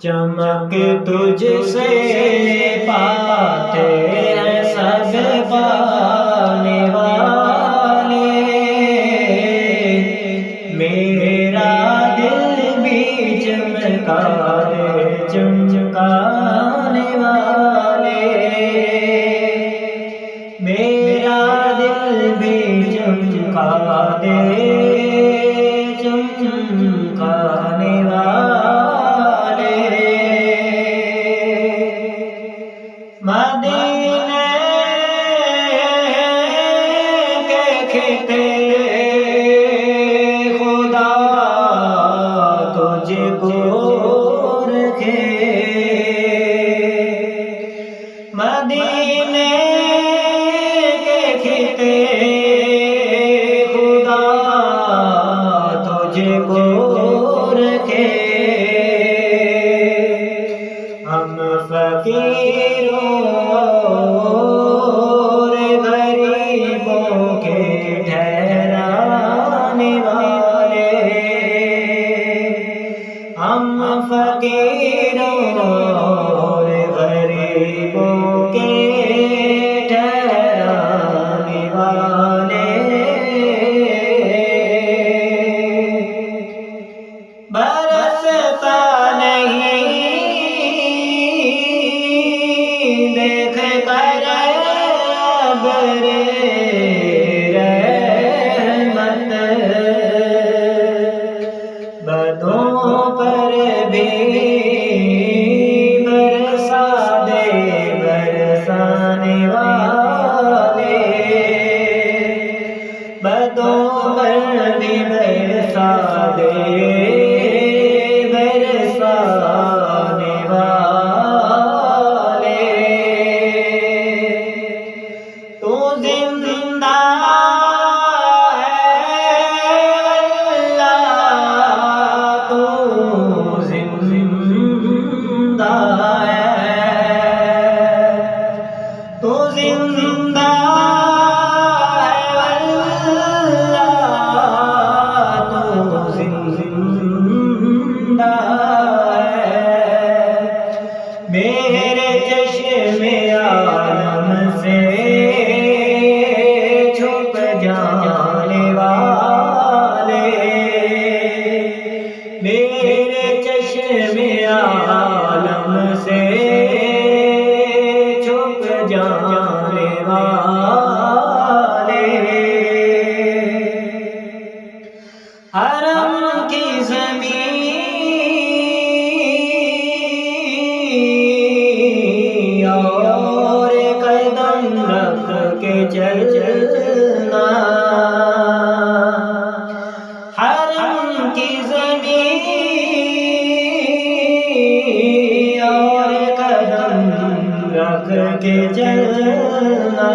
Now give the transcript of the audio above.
چمک تجھ سے پاتے ہیں سب پانے والے، میرا دل بھی چمکا دے چمکانے والے، میرا دل بھی چمکا دے چمکانے والے، مدینے کے کھیتے خدا تجھ کو رکھے، مدینے کے کھیتے خدا تجھ کو رکھے، ہم فقیروں اور غریبوں کے ٹھہرانے والے، ہم فقیروں اور غریبوں کے ٹھہرانے والے، برستا نہیں دیکھ کر ابر رحمت، بدوں پر بھی برسا دے برسانے والے، بدوں پر بھی برسا دے برسانے والے، تو زندہ ہے اللہ، تو زندہ ہے، تو زندہ ہے اللہ، تو زندہ ہے، میرے چشم عالم سے چھپ جانے والے، میرے چشم عالم سے چھپ جانے والے، حرم کی زمین اور قدم رکھ کے چلنا، حرم کی زمین اور قدم رکھ کے چلنا،